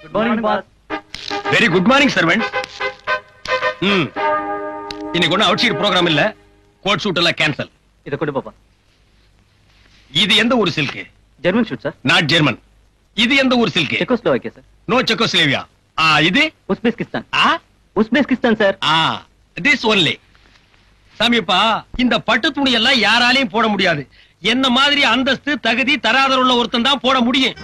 Good morning boss. Very good morning servant. இன்னைக்கு ஒன்னும் outside program இல்ல. Coat suit எல்லாம் கேன்சல். இத கொடு பாப்பா. இது எந்த ஊர் silk? German suit sir. Not German. இது எந்த ஊர் silk? Czechoslovakia sir. No Czechoslavia. இது Uzbekistan. Uzbekistan sir. This only. Samiyappa, இந்த பட்டு துணி எல்லாம் யாராலையும் போட முடியாது. என்ன மாதிரி அந்தஸ்து தகுதி தராதர உள்ள ஒருத்தன் தான் போட முடியும்.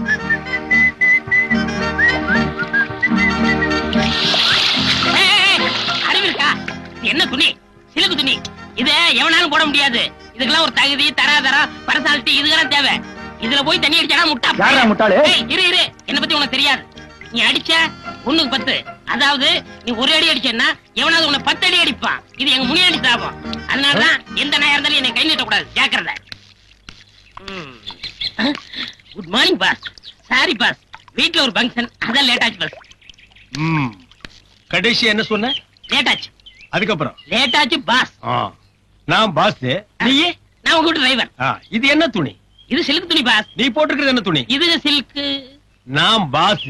அறிவிருக்கா? என்ன துணி? சிலுக்கு துணி. இத எவனாலும் போட முடியாது. இதுக்கெல்லாம் ஒரு தகுதி தராதரம் பர்சனாலிட்டி இதுக்கெல்லாம் தேவை. இதுல போய் தண்ணி அடிச்சா முட்டா. யாரா முட்டாளு? இரு என்ன பத்தி உனக்கு தெரியாது. நீ அடிச்ச 1க்கு 10. அதாவது நீ ஒரு அடி அடிச்சேன்னா எவனாவது உன்னை 10 அடி அடிப்பான். இது எங்க முனியாண்டி சாபம். அதனாலதான் எந்த நாயா இருந்தாலும் என்னை கை நீட்டக்கூடாது. ஜாக்கிரதை. Good morning pass. Sorry boss, வீட்டுல ஒரு ஃபங்க்ஷன், அதான் லேட் ஆச்சு பாஸ். கடைசி என்ன சொன்ன? லேட் ஆச்சு. அதுக்கப்புறம் லேட் ஆச்சு பாஸ். நான் பாஸ். நீயே? நான் உங்க வீட்டு டிரைவர். இது என்ன துணி? இது சில்க் துணி பாஸ். நீ போட்டிருக்கிறது என்ன துணி? இது சில்க். நான் பாஸ்,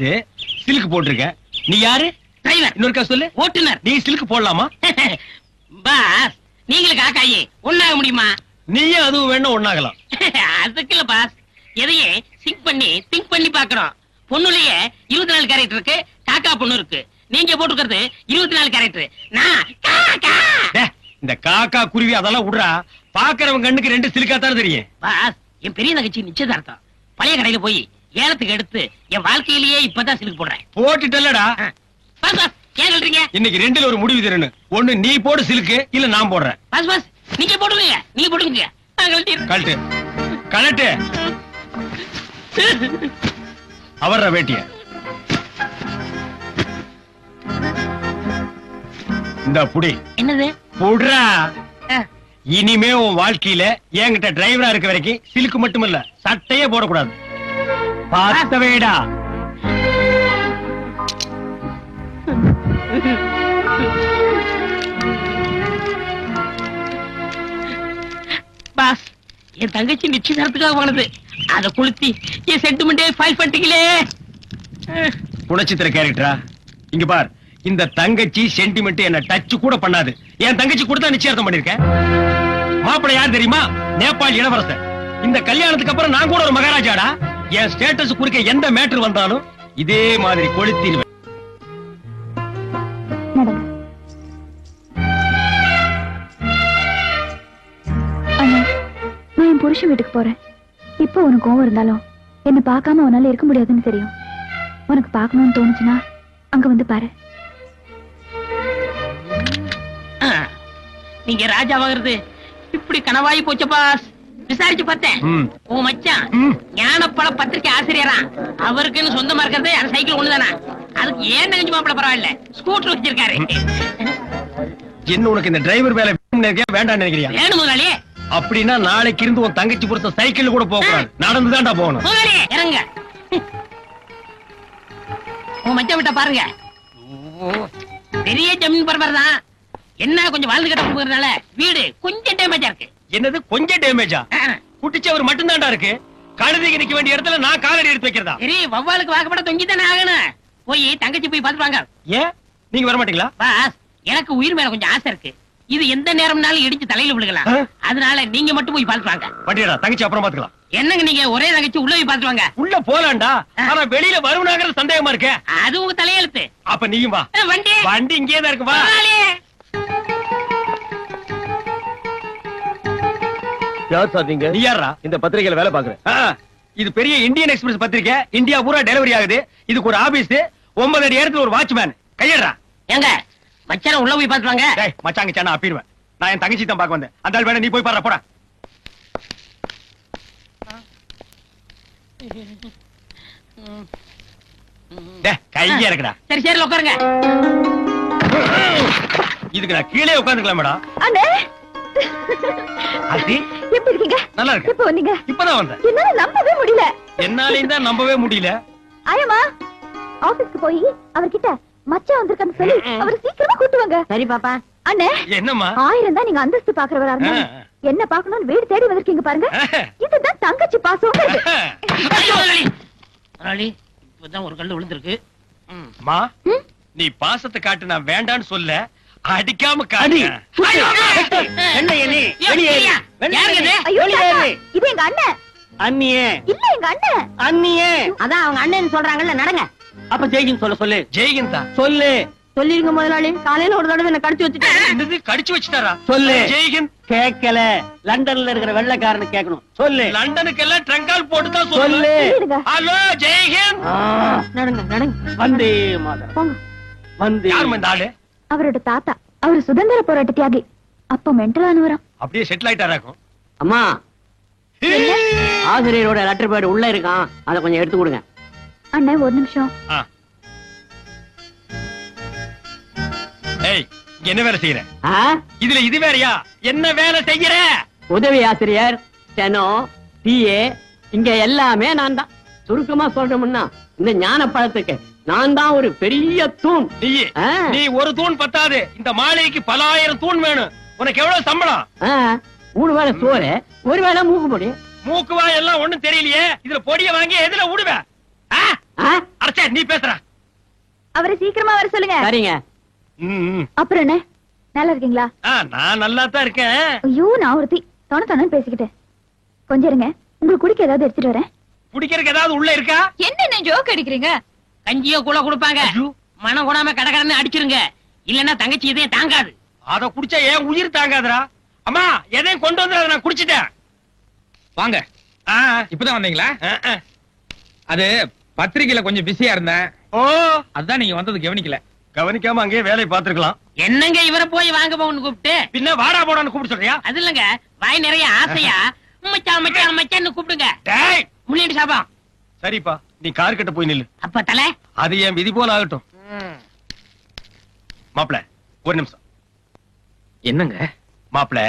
சில்க் போட்டிருக்க. நீ யாரு? டிரைவர். இன்னொருக்கா சொல்லு. ஓட்டுனர். நீ சில்க் போடலாமா? பாஸ், நீங்களும் காக்காயி ஒண்ணாக முடியுமா? நீயே அதுவும் வேணும் ஒண்ணாகலாம். அதுக்கு இல்ல பாஸ், எதையே திங்க் பண்ணி பாக்குறோம். பொண்ணுலயே 24 கேரக்டர் இருக்கு, காக்கா பொண்ணு இருக்கு. நீங்க போட்டுக்கிறது 24 கேரக்டர். நான் காக்கா. இந்த காக்கா குருவி அதெல்லாம் விடுறா. பாக்குறவங்க கண்ணுக்கு 2 சில்கா தான் தெரியும். பாஸ், என் பெரிய நகைச்சி நிச்சயதார்த்தம். பழைய கடையில போய் ஏலத்துக்கு எடுத்து என் வாழ்க்கையிலேயே இப்பதான் சிலுக்கு போடுறேன். போட்டுட்டல்லடா. பாஸ் பாஸ், ஏன் சொல்றீங்க? இன்னைக்கு 2ல ஒரு முடிவு தரணும். ஒண்ணு நீ போடு சிலுக்கு, இல்ல நான் போடுறேன். பாஸ் பாஸ், நீங்க போடுங்க. நீங்க போடுங்க. நான் கழட்டிடுறேன். கழட்டு கழட்டு. அவர்ற வேட்டிய இந்த புடி. என்னது? புடுறா. இனிமே உன் வாழ்க்கையில என்கிட்ட டிரைவரா இருக்க வரைக்கும் சிலுக்கு மட்டுமல்ல, சட்டையே போடக்கூடாது. பார்த்தவேடா. பாஸ், என் தங்கச்சி நிச்சயதார்த்தத்துக்காக போனது. அத குளுத்தி என் சென்டிமெண்டே ஃபைல் பண்ணிட்டீங்களே. குணச்சித்திர கேரக்டரா? இங்க பார், இந்த தங்கச்சி சென்டிமெண்ட் என்ன டச் கூட பண்ணாது. என் தங்கச்சி கூட தான் நிச்சயார்த்தம் பண்ணிருக்கேன். மாப்பிள்ளை யார் தெரியுமா? நேபாள் இளவரசர். இந்த கல்யாணத்துக்கு அப்புறம் நான் கூட ஒரு மகாராஜாடா. என் ஸ்டேட்டஸ் குறுக்க எந்த மேட்டர் வந்தாலும் இதே மாதிரி கொளுத்திடுவேன். நான் என் புருஷன் வீட்டுக்கு போறேன். இப்போ உனக்கு கோவம் இருந்தாலும் என்ன பார்க்காம உன்னால இருக்க முடியாதுன்னு தெரியும். உனக்கு பார்க்கணும்னு தோணுச்சுன்னா அங்க வந்து பாரு. நீங்க ராஜாவாகிறது இப்படி கனவாயி போச்சு பாஸ். விசாரிச்சு பார்த்தேன். உன் மச்சான் ஞானப்பழ பத்திரிகை ஆசிரியரா. அவருக்குன்னு சொந்தமா இருக்கிறது அந்த சைக்கிள் ஒண்ணுதானா. அதுக்கு ஏன் நெஞ்சு மாப்பிள பரவாயில்ல, ஸ்கூட்டர் வச்சிருக்காரு. என்ன உனக்கு இந்த டிரைவர் வேலை வேண்டாம் நினைக்கிறியா? வேணும் முதலாளியே. அப்படின்னா நாளைக்கு இருந்து உன் தங்கச்சி புருஷன் சைக்கிள் கூட போக கூடாது, நடந்துதான்டா போகணும். முதலாளியே இறங்க. உன் மச்சான் விட்ட பாருங்க, பெரிய ஜமீன் பரபர் தான். என்ன கொஞ்சம் வாழ்ந்து கட்ட போகிறதுனால வீடு கொஞ்சம் டேமேஜா இருக்கு. என்னது கொஞ்சம் டேமேஜா? குட்டிச்சவர் மட்டும் தான்டா இருக்கு. கழுதிக்கு நிக்க வேண்டிய இடத்துல நான் காலடி எடுத்து வைக்கிறதா? சரி, வவ்வாலுக்கு வாக்கப்பட தொங்கி தானே ஆகணும். போய் தங்கச்சி போய் பாத்துவாங்க. ஏன் நீங்க வர மாட்டீங்களா? பாஸ், எனக்கு உயிர் மேல கொஞ்சம் ஆசை இருக்கு. இது எந்த நேரம்னாலும் இடிச்சு தலையில விழுகலாம். அதனால நீங்க மட்டும் போய் பாத்துவாங்க. வண்டியடா, தங்கச்சி அப்புறம் பாத்துக்கலாம். என்னங்க நீங்க ஒரே தங்கச்சி உள்ள போய் பாத்துவாங்க. உள்ள போலாம்டா, ஆனா வெளியில வருவனாங்கிறது சந்தேகமா இருக்கே. அது உங்க தலையெழுத்து. அப்ப நீயும் வா. வண்டி வண்டி இங்கே தான் இருக்கு, வா. யார் சார் நீங்க? நீ யாரா? இந்த பத்திரிகையில வேலை பாக்குறேன். இது பெரிய இந்தியன் எக்ஸ்பிரஸ் பத்திரிக்கை. இந்தியா பூரா டெலிவரி ஆகுது. இதுக்கு ஒரு ஆபீஸ், 9 அடி இடத்துல ஒரு வாட்ச்மேன். கையடா. எங்க மச்சான உள்ள போய் பாத்துவாங்க. டேய் மச்சாங்க சானா அப்பிடுவேன். நான் என் தங்கச்சி தான் பார்க்க வந்தேன். அந்த ஆள் வேணா நீ போய் பாரு, போடா. டேய் கைய இறக்குடா. சரி சரி உட்காருங்க. இதுக்கு நான் கீழே உட்கார்ந்துக்கலாம் மேடம். அண்ணே ஆதி எப்படி இருக்கீங்க? நல்லா இருக்கு. எப்போ வந்தீங்க? இப்பதான் வந்தேன். என்னால நம்பவே முடியல. என்னாலையும் தான் நம்பவே முடியல. ஆயமா ஆபீஸ்க்கு போய் அவர்கிட்ட மச்சான் வந்திருக்கான்னு சொல்லி அவர் சீக்கிரமா கூட்டுவாங்க. சரி பாப்பா. அண்ணே என்னம்மா? 1000 தான் நீங்க அந்தஸ்து பாக்குறவரா இருந்தா என்ன பாக்கணும்னு வீடு தேடி வந்திருக்கீங்க பாருங்க. இதுதான் தங்கச்சி பாசம். இப்பதான் ஒரு கல்லு விழுந்திருக்கு. மா நீ பாசத்தை காட்டு, நான் வேண்டான்னு சொல்ல, அடிக்காம காட்டு. என்ன நீ வெளியேறு. ஐயோ தாத்தா, இது எங்க அண்ணன். அண்ணியே இல்ல எங்க அண்ணன். அண்ணியே. அதான் அவங்க அண்ணன் சொல்றாங்கல்ல, நடங்க. அப்ப ஜெய்கின் சொல்லு. ஜெய்கிந்தா சொல்லு. சொல்லிருங்க முதலாளி, காலையில ஒரு தடவை என்ன கடிச்சு வச்சுட்டேன். என்னது கடிச்சு வச்சுட்டாரா? சொல்லு. ஜெய்கிந்த் கேட்கல. லண்டன்ல இருக்கிற வெள்ளைக்காரனு கேட்கணும். சொல்லு. லண்டனுக்கு எல்லாம் ட்ரங்கால் போட்டு தான் சொல்லு. சொல்லு. சொல்லிடுங்க. ஹலோ ஜெய்கிந்த். நடங்க நடங்க. வந்தே மாதம். போங்க. வந்தே. யார் இந்த ஆளு? அவரோட தாத்தா. அவர் சுதந்திர போராட்ட தியாகி. அப்ப மென்டலானவராம். அப்படியே செட்டில் ஆயிட்டாராக்கும். அம்மா, ஆசிரியரோட லெட்டர் பேட் உள்ள இருக்கான், அதை கொஞ்சம் எடுத்து கொடுங்க. அண்ணன் ஒரு நிமிஷம். ஏய், இங்க என்ன வேலை செய்யற? ஆ? இதுல இது வேறயா? என்ன வேலை செய்யற? உதவி ஆசிரியர், ஸ்டெனோ, டிஏ, இங்க எல்லாமே நான் தான். சுருக்கமா சொல்றோம்னா இந்த ஞான பழத்துக்கு நான் தான் ஒரு பெரிய தூண். நீ ஒரு தூண் பத்தாது, இந்த மாளிகைக்கு பல ஆயிரம் தூண் வேணும். உனக்கு எவ்வளவு சம்பளம்? 3 வேளை சோறு, 1 வேளை மூக்கு பொடி. மூக்குவா எல்லாம் ஒண்ணும் தெரியலையே. இதுல பொடிய வாங்கி எதுல விடுவ? அரைச்சா நீ பேசுற. அவரை சீக்கிரமா வர சொல்லுங்க. சரிங்க. அப்புறம் என்ன, நல்லா இருக்கீங்களா? நான் நல்லா தான் இருக்கேன். ஐயோ, நான் ஒருத்தி தொண பேசிக்கிட்டேன். கொஞ்சம் இருங்க, உங்களுக்கு குடிக்க ஏதாவது எடுத்துட்டு வரேன். குடிக்கிறதுக்கு ஏதாவது உள்ள இருக்கா? என்ன ஜோக் அடிக்கிறீங்க? கஞ்சியோ கூட கொடுப்பாங்க, மனம் கூடாம கடகடன்னு அடிச்சிருங்க, இல்லன்னா தங்கச்சி இதையும் தாங்காது. அத குடிச்சா ஏன் உயிர் தாங்காதுடா. அம்மா எதையும் கொண்டு வந்து நான் குடிச்சிட்டேன். வாங்க. இப்பதான் வந்தீங்களா? அது பத்திரிக்கையில கொஞ்சம் பிஸியா இருந்தேன். ஓ, அதான் நீங்க வந்தது கவனிக்கல. கவனிக்காம அங்கேயே வேலையை பாத்துருக்கலாம். என்னங்க இவரை போய் வாங்க போன்னு கூப்பிட்டு? பின்ன வாடா போடான்னு கூப்பிட்டு சொல்றியா? அது இல்லங்க, வாய் நிறைய ஆசையா மச்சான் மச்சான் மச்சான்னு கூப்பிடுங்க. டேய் முன்னாடி சாபா. சரிப்பா, நீ கார் கிட்ட போய் நில்லு. அப்ப தலை அது என் விதி போல ஆகட்டும். மாப்ள ஒரு நிமிஷம். என்னங்க மாப்ள,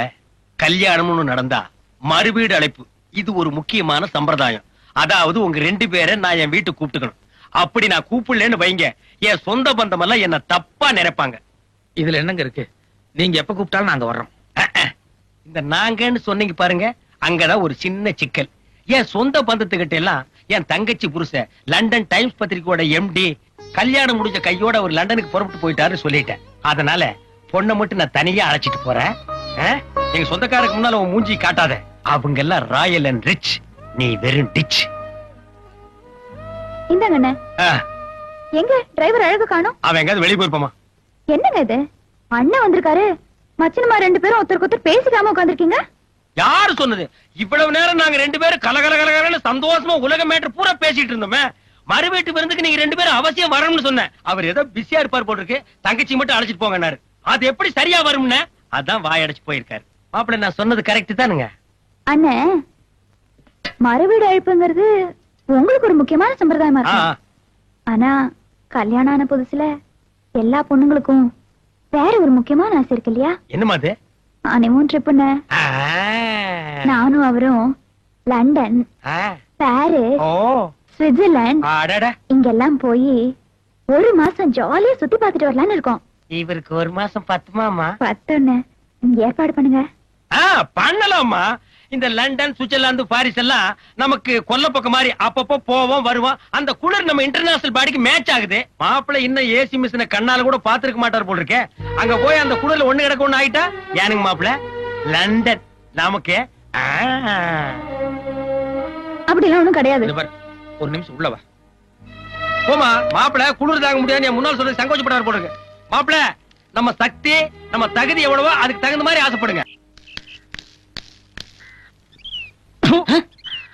கல்யாணம்னு நடந்தா மறுவீடு அழைப்பு, இது ஒரு முக்கியமான சம்பிரதாயம். அதாவது உங்க 2 பேரை நான் என் வீட்டுக்கு கூப்பிட்டுக்கணும். அப்படி நான் கூப்பிடலன்னு வைங்க, என் சொந்த பந்தம் எல்லாம் என்ன தப்பா நினைப்பாங்க. இதுல என்னங்க இருக்கு? நீங்க எப்ப கூப்பிட்டாலும் நாங்க வர்றோம். இந்த நாங்கன்னு சொன்னீங்க பாருங்க, அங்கதான் ஒரு சின்ன சிக்கல். என் சொந்த பந்தத்துக்கிட்ட எல்லாம் என் தங்கச்சி புருஷ லண்டன் டைம்ஸ் பத்திரிக்கையோட எம்டி கல்யாணம் முடிஞ்ச கையோட ஒரு லண்டனுக்கு புறப்பட்டு போயிட்டாருன்னு சொல்லிட்டேன். அதனால பொண்ணை மட்டும் நான் தனியா அழைச்சிட்டு போறேன். எங்க சொந்தக்காரருக்கு முன்னால உன் மூஞ்சி காட்டாத. அவங்க எல்லாம் ராயல் அண்ட் ரிச், நீ வெறும் டிச். இந்தாங்க அண்ணே. எங்க டிரைவர் அழகு காணோம்? அவன் எங்காவது வெளியே போயிருப்பாமா? என்னங்க இது, அண்ணன் வந்திருக்காரு, மச்சனமா 2 பேரும் ஒருத்தருக்கு ஒருத்தர் பேசிக்காம உட்காந்துருக்கீங்க. யாரு சொன்னது? இவ்வளவு நேரம் நாங்க 2 பேரும் கலகலகலன்னு சந்தோஷமா உலக மேட்டர் பூரா பேசிட்டு இருந்தோமே. மறுவீட்டு விருந்துக்கு நீங்க 2 பேரும் அவசியம் வரணும்னு சொன்னேன். அவர் ஏதோ பிஸியா இருப்பார் போல இருக்கு, தங்கச்சி மட்டும் அழைச்சிட்டு போங்கன்னாரு. அது எப்படி சரியா வரும்னு அதான் வாயடைச்சு போயிருக்காரு. மாப்பிள்ள, நான் சொன்னது கரெக்ட் தானுங்க? அண்ணே, மறுவீடு அழைப்புங்கிறது உங்களுக்கு ஒரு முக்கியமான சம்பிரதாயமா இருக்கு. ஆனா கல்யாணம் ஆன புதுசுல எல்லா பொண்ணுங்களுக்கும் வேற ஒரு முக்கியமான ஆசை இருக்கு இல்லையா? என்னமா அது? ஹனிமூன் ட்ரிப்னு. நானும் அவரும் லண்டன், பாரிஸ், சுவிட்சர்லாந்து இங்கெல்லாம் போய் 1 மாசம் ஜாலியா சுத்தி பார்த்துட்டு வரலாம்னு இருக்கோம். இவருக்கு 1 மாசம் பத்துமாமா? 10 ஏற்பாடு பண்ணுங்க. பண்ணலாமா? இந்த லண்டன், சுவிட்சர்லாந்து, பாரிஸ் எல்லாம் நமக்கு கொல்ல பக்கம் மாதிரி அப்பப்போ போவோம் வருவோம். அந்த குளிர் நம்ம இன்டர்நேஷனல் பாடிக்கு மேட்ச் ஆகுது. மாப்பிள்ள இன்னும் ஏசி மிஷினை கண்ணால கூட பாத்துருக்க மாட்டார் போல் இருக்கேன். அங்க போய் அந்த குளிர்ல ஒண்ணு கிடக்க ஒண்ணு ஆயிட்டா ஏனுங்க மாப்பிள்ள? லண்டன் நமக்கு அப்படிலாம் ஒண்ணும் கிடையாது. ஒரு நிமிஷம் உள்ள வா. போமா மாப்பிள்ள, குளிர் தாங்க முடியாது என் முன்னாள் சொல்றது சங்கோச்சப்படாரு போல் இருக்கு. மாப்பிள்ள, நம்ம சக்தி நம்ம தகுதி எவ்வளவோ அதுக்கு தகுந்த மாதிரி ஆசைப்படுங்க.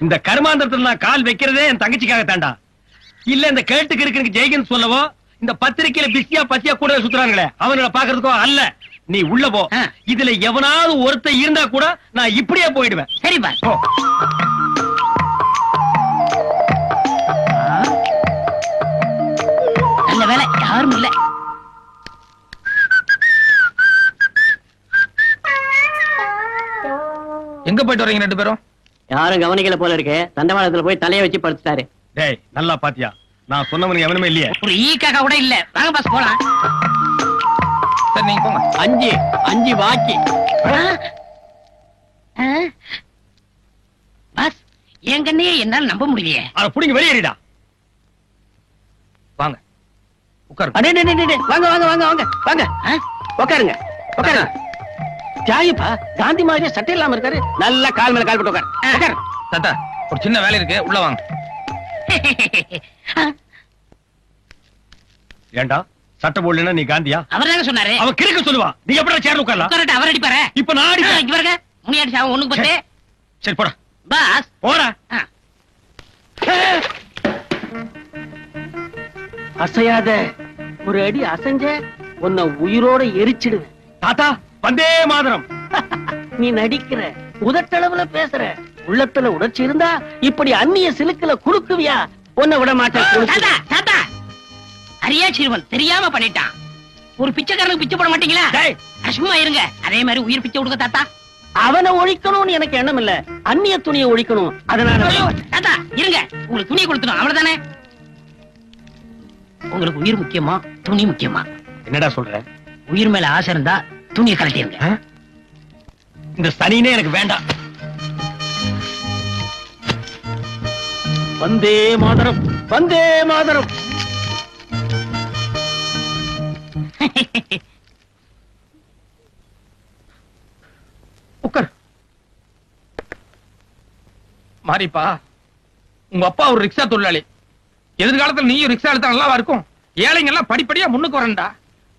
இந்த கருமாந்திரத்துல நான் கால் வைக்கிறதே என் தங்கச்சிக்காக தாண்டா. இல்ல இந்த கேட்டுக்கு இருக்கு ஜெய்கன் சொல்லவோ, இந்த பத்திரிக்கையில பிஸியா பசியா கூட சுத்துறாங்களே அவங்கள பாக்குறதுக்கோ அல்ல. நீ உள்ள போ. இதுல எவனாவது ஒருத்தர் இருந்தா கூட நான் இப்படியே போயிடுவேன். சரிப்பா. நல்ல வேலை யாரும் இல்ல. எங்க போயிட்டு வரீங்க 2 பேரும்? யாரும் கவனிக்கல போல இருக்கு, தண்டவாளத்துல போய் தலைய வச்சு படுத்துட்டாரு. டேய் நல்லா பாத்தியா? நான் சொன்னவனுக்கு எவனுமே இல்லையே. ஒரு ஈக்காக கூட இல்ல. வாங்க பாஸ் போலாம். சரி நீங்க போங்க. 5 பாக்கி. பாஸ், என் கண்ணையே என்னால நம்ப முடியலையே. அத புடிங்க வெளியேறிடா. வாங்க. உட்காரு. அடே, டே, டே, டே, டே, வாங்க வாங்க வாங்க வாங்க வாங்க உட்காருங்க உட்காருங்க. தியாகிப்பா காந்தி மாதிரியே சட்டை இல்லாம இருக்காரு. நல்லா கால் மேல கால் போட்டு உட்காரு. உட்காரு. தாத்தா ஒரு சின்ன வேலை இருக்கு, உள்ள வாங்க. ஏண்டா சட்டை போடலன்னா நீ காந்தியா? அவர் தாங்க சொன்னாரு. அவ கிறுக்க சொல்லுவா. நீ எப்படி சேர்ல உட்காரலாம்? உட்காரட்ட அவர் அடிப்பாரு. இப்ப நான் அடிப்பேன். இங்க பாருங்க, முனியாடி சாவம் ஒண்ணுக்கு பத்து. சரி போடா பாஸ் போடா. அசையாத, ஒரு அடி அசைஞ்ச உன்னை உயிரோட எரிச்சிடுவேன். தாத்தா வந்தே மாதரம். நீ நடிக்கிற, உதட்டளவுல பேசுற, உள்ளத்துல உணர்ச்சி இருந்தா இப்படி அந்நிய சிலுக்குல குறுக்குவியா? உன்னை விட மாட்டேன். தாத்தா தாத்தா அரியா சிறுவன் தெரியாம பண்ணிட்டான். ஒரு பிச்சைக்காரனுக்கு பிச்சை போட மாட்டீங்களா? டேய், சும்மா இருங்க. அதே மாதிரி உயிர் பிச்சை கொடுக்க தாத்தா. அவனை ஒழிக்கணும்னு எனக்கு எண்ணம் இல்ல, அந்நிய துணியை ஒழிக்கணும். அதனால ஐயோ, தாத்தா இருங்க, உங்களுக்கு துணியை கொடுத்துடும் அவ்வளவுதானே. உங்களுக்கு உயிர் முக்கியமா துணி முக்கியமா? என்னடா சொல்ற? உயிர் மேல ஆசை இருந்தா துணியை கழட்டிருங்க. இந்த சனினே எனக்கு வேண்டாம். வந்தே மாதரம், வந்தே மாதரம். உட்கார். மாரிப்பா, உங்க அப்பா ஒரு ரிக்ஷா தொழிலாளி. எதிர்காலத்துல நீயும் ரிக்ஷா எடுத்தா நல்லாவா இருக்கும்? ஏழைங்க எல்லாம் படிப்படியா முன்னுக்கு வரண்டா.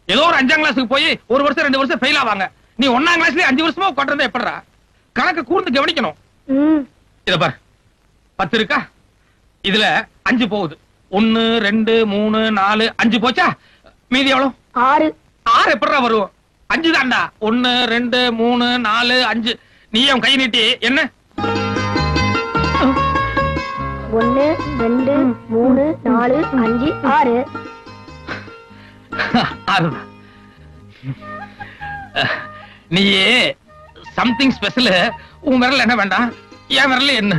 ஏதோ ஒரு 5ஆம் கிளாஸுக்கு போய் 1 வருஷம் 2 வருஷம் ஃபெயில் ஆவாங்க. நீ 1ஆம் கிளாஸ்லயே 5 வருஷமா உட்கார்றதே எப்படிடா? கணக்கு கூர்ந்து கவனிக்கணும். இத பார், 10 இருக்கா? இதுல 5 போகுது. 1 2 3 4 5 போச்சா? மீதி எவ்வளவு? 6. 6 எப்படிடா வரும்? 5 தான்டா. 1 2 3 4 5. நீ என் கை நீட்டி என்ன? 1 2 3 4 5 6. 6 தான். நீயே சம்திங் ஸ்பெஷல். உன் விரல் என்ன வேண்டாம், என் விரல் என்ன?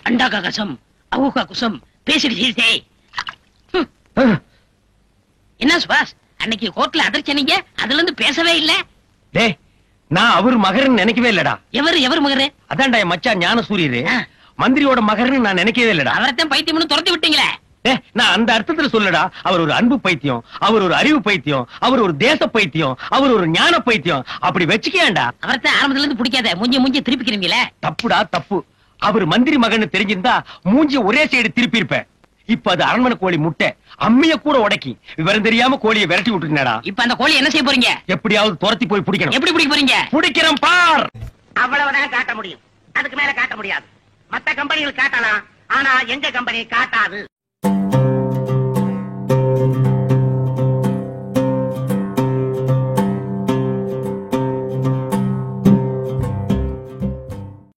அண்டாக்கா கசம் அவுக்கா குசம் பேசிட்டு சீர்த்தே. என்ன சுபாஷ், அன்னைக்கு கோர்ட்ல அதிர்ச்சனீங்க, அதுல இருந்து பேசவே இல்ல. டேய், நான் அவர் மகர்னு நினைக்கவே இல்லடா. எவர் மகரு? அதான்டா என் மச்சான் ஞானசூரியரு. ஆ. மந்திரியோட மகர்னு நான் நினைக்கவே இல்லடா. அவரைத்தான் பைத்தியம்னு துரத்தி விட்டீங்களே. நான் அந்த அர்த்தத்துல சொல்லடா. அவர் ஒரு அன்பு பைத்தியம், அவர் ஒரு அறிவு பைத்தியம், அவர் ஒரு தேச பைத்தியம், அவர் ஒரு ஞான பைத்தியம். அப்படி வச்சுக்கேன்டா. அவரைத்தான் ஆரம்பத்துல இருந்து பிடிக்காத. மூஞ்சி திருப்பிக்கிறீங்களே. தப்புடா தப்பு. அவர் மந்திரி மகன்னு தெரிஞ்சிருந்தா மூஞ்சி ஒரே சைடு திருப்பி இருப்பேன். இப்ப அது அரண்மனை கோழி முட்டை, அம்மிய கூட உடைக்கி விவரம் தெரியாம கோழியை விரட்டி விட்டுருந்தா. இப்ப அந்த கோழி என்ன செய்ய போறீங்க? எப்படியாவது துரத்தி போய் பிடிக்கணும். எப்படி பிடிக்க போறீங்க? பிடிக்கிறேன் பார். அவ்வளவுதான் காட்ட முடியும், அதுக்கு மேல காட்ட முடியாது. மத்த கம்பெனிகள் காட்டலாம், ஆனா எங்க கம்பெனி காட்டாது.